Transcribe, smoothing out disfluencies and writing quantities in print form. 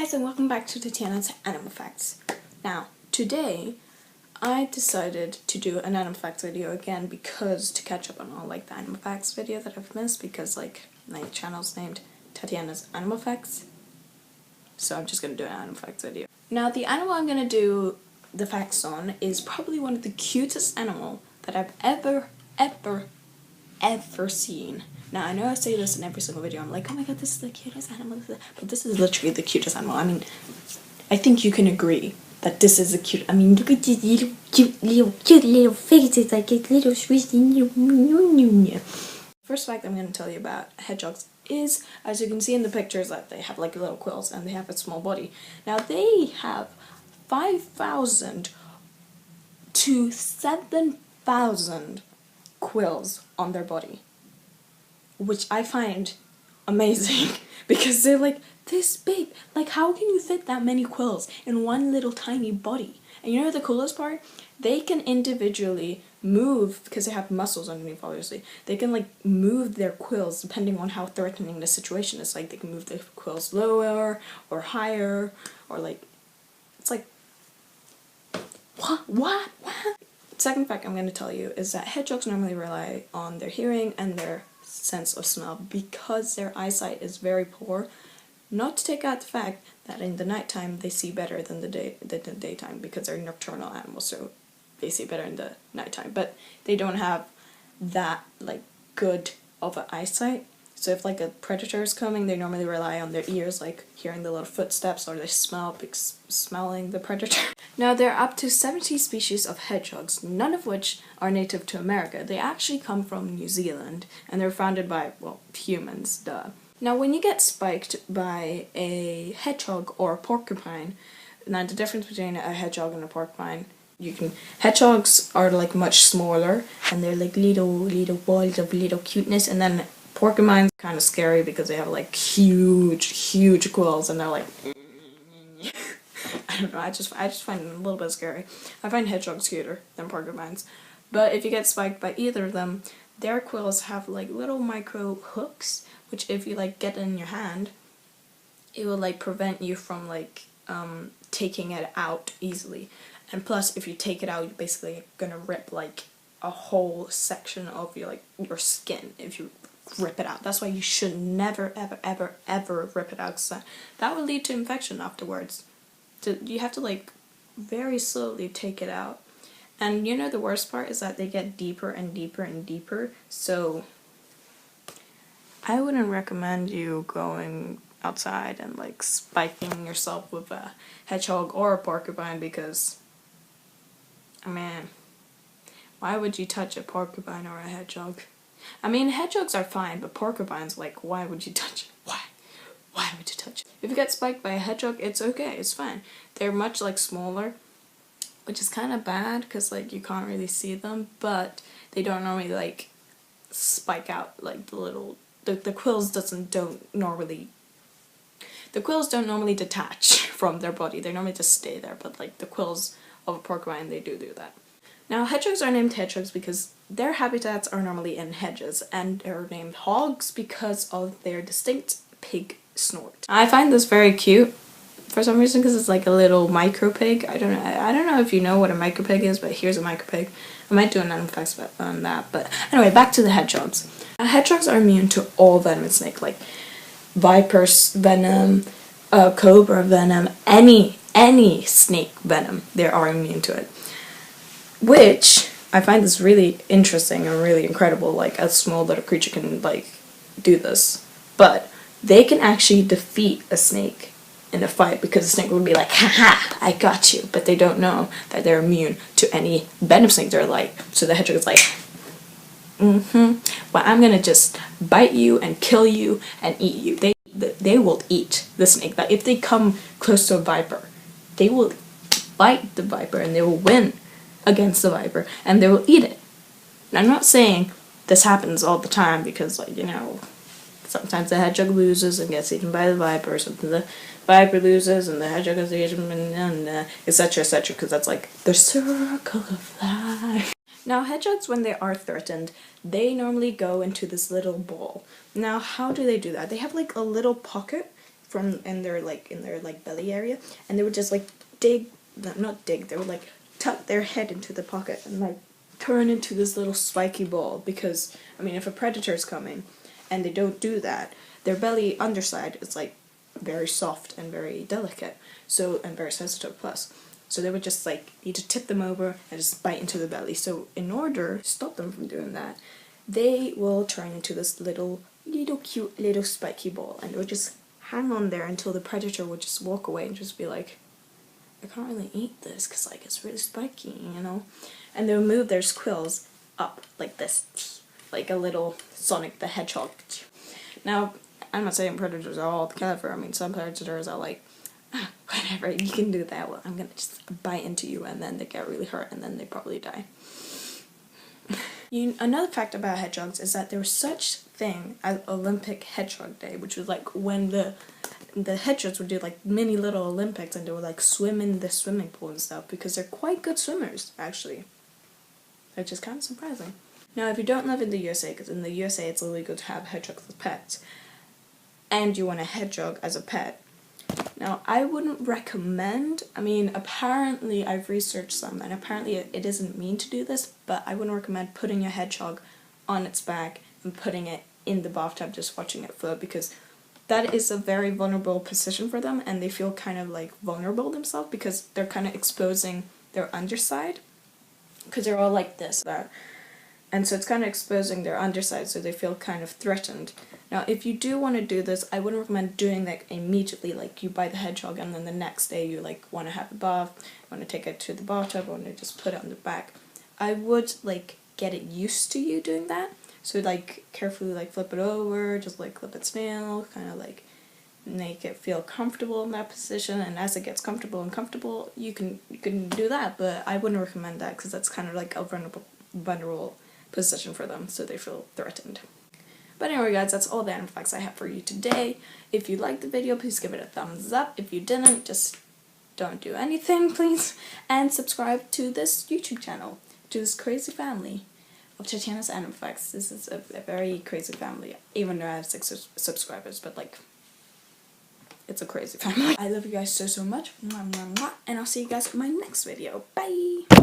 guys, and welcome back to the channel Animal Facts. Now, today I decided to do an Animal Facts video again because to catch up on all the Animal Facts video that I've missed, because my channel's named Tatiana's Animal Facts. So I'm just gonna do an Animal Facts video. Now, the animal I'm gonna do the facts on is probably one of the cutest animal that I've ever seen. Now, I know I say this in every single video, I'm like, oh my god, this is the cutest animal, but this is literally the cutest animal. I mean, I think you can agree that this is the cute. I mean, look at these cute little faces, like a little squishy. First fact I'm going to tell you about hedgehogs is, as you can see in the pictures, that they have like little quills and they have a small body. Now, they have 5,000 to 7,000 quills on their body, which I find amazing because they're like this big. Like, how can you fit that many quills in one little tiny body? And you know the coolest part? They can individually move, because they have muscles underneath, obviously. They can like move their quills depending on how threatening the situation is. Like, they can move the quills lower or higher, or like, it's like, what? Second fact I'm going to tell you is that hedgehogs normally rely on their hearing and their sense of smell because their eyesight is very poor. Not to take out the fact that in the nighttime they see better than the daytime, because they're nocturnal animals, so they see better in the nighttime. But they don't have that like good of an eyesight. So if like a predator is coming, they normally rely on their ears, like hearing the little footsteps, or they smelling the predator. Now, there are up to 70 species of hedgehogs, none of which are native to America. They actually come from New Zealand, and they're founded by, well, humans, duh. Now, when you get spiked by a hedgehog or a porcupine, now the difference between a hedgehog and a porcupine, hedgehogs are like much smaller, and they're like little balls of little cuteness, and then porcupines are kind of scary because they have like huge quills, and they're like, I don't know, I just find them a little bit scary. I find hedgehogs cuter than porcupines. But if you get spiked by either of them, their quills have like little micro hooks, which if you like get in your hand, it will like prevent you from like taking it out easily. And plus, if you take it out, you're basically gonna rip like a whole section of your skin if you rip it out. That's why you should never ever rip it out, because that will lead to infection afterwards. So you have to like very slowly take it out. And you know the worst part is that they get deeper and deeper, so I wouldn't recommend you going outside and like spiking yourself with a hedgehog or a porcupine, because I mean, why would you touch a porcupine or a hedgehog? I mean, hedgehogs are fine, but porcupines, like, why would you touch it? Why would you touch it? If you get spiked by a hedgehog, it's okay, it's fine. They're much like smaller, which is kind of bad because like you can't really see them, but they don't normally like spike out like the quills don't normally detach from their body. They normally just stay there, but like the quills of a porcupine, they do that. Now, hedgehogs are named hedgehogs because their habitats are normally in hedges, and they're named hogs because of their distinct pig snort. I find this very cute for some reason because it's like a little micro pig. I don't know if you know what a micro pig is, but here's a micro pig. I might do an animal facts on that, but anyway, back to the hedgehogs. Hedgehogs are immune to all venomous snake, like viper's venom, cobra venom, any snake venom. They are immune to it, which I find this really interesting and really incredible. Like, a small little creature can like do this, but they can actually defeat a snake in a fight, because the snake would be like, haha, I got you, but they don't know that they're immune to any venom snake. They're like, so the hedgehog is like, well, I'm gonna just bite you and kill you and eat you. They will eat the snake. That if they come close to a viper, they will bite the viper and they will win against the viper and they will eat it. And I'm not saying this happens all the time, because like, you know, sometimes the hedgehog loses and gets eaten by the viper, or something the viper loses and the hedgehog gets eaten, and etc, because that's like the circle of life. Now, hedgehogs, when they are threatened, they normally go into this little ball. Now, how do they do that? They have like a little pocket from in their belly area, and they would just like dig, not dig, they would like tuck their head into the pocket and like turn into this little spiky ball, because I mean if a predator's coming and they don't do that, their belly underside is like very soft and very delicate, so, and very sensitive plus. So they would just like need to tip them over and just bite into the belly. So in order to stop them from doing that, they will turn into this little cute little spiky ball, and they would just hang on there until the predator would just walk away and just be like, I can't really eat this because like it's really spiky, you know? And they would move their quills up like this, like a little Sonic the Hedgehog. Now, I'm not saying predators are all clever. I mean, some predators are like, whatever, you can do that, well, I'm gonna just bite into you, and then they get really hurt, and then they probably die. Another fact about hedgehogs is that there was such thing as Olympic Hedgehog Day, which was like when the hedgehogs would do like mini little Olympics, and they would like swim in the swimming pool and stuff, because they're quite good swimmers, actually. Which is kind of surprising. Now, if you don't live in the USA, because in the USA it's illegal to have hedgehogs as pets, and you want a hedgehog as a pet, now, I wouldn't recommend, I mean, apparently I've researched some, and apparently it isn't mean to do this, but I wouldn't recommend putting your hedgehog on its back and putting it in the bathtub just watching it float, because that is a very vulnerable position for them, and they feel kind of like vulnerable themselves, because they're kind of exposing their underside, because they're all like this, and so it's kind of exposing their underside, so they feel kind of threatened. Now, if you do want to do this, I wouldn't recommend doing that immediately, like you buy the hedgehog and then the next day you like want to have a bath, want to take it to the bathtub, or want to just put it on the back. I would like get it used to you doing that, so like carefully like flip it over, just like clip its nail, kind of like make it feel comfortable in that position, and as it gets comfortable, you can do that, but I wouldn't recommend that because that's kind of like a vulnerable position for them, so they feel threatened. But anyway guys, that's all the animal facts I have for you today. If you liked the video, please give it a thumbs up. If you didn't, just don't do anything, please. And subscribe to this YouTube channel, to this crazy family of Tatiana's Animal Facts. This is a very crazy family, even though I have 6 subscribers, but like, it's a crazy family. I love you guys so much, mwah, mwah, mwah, and I'll see you guys in my next video. Bye!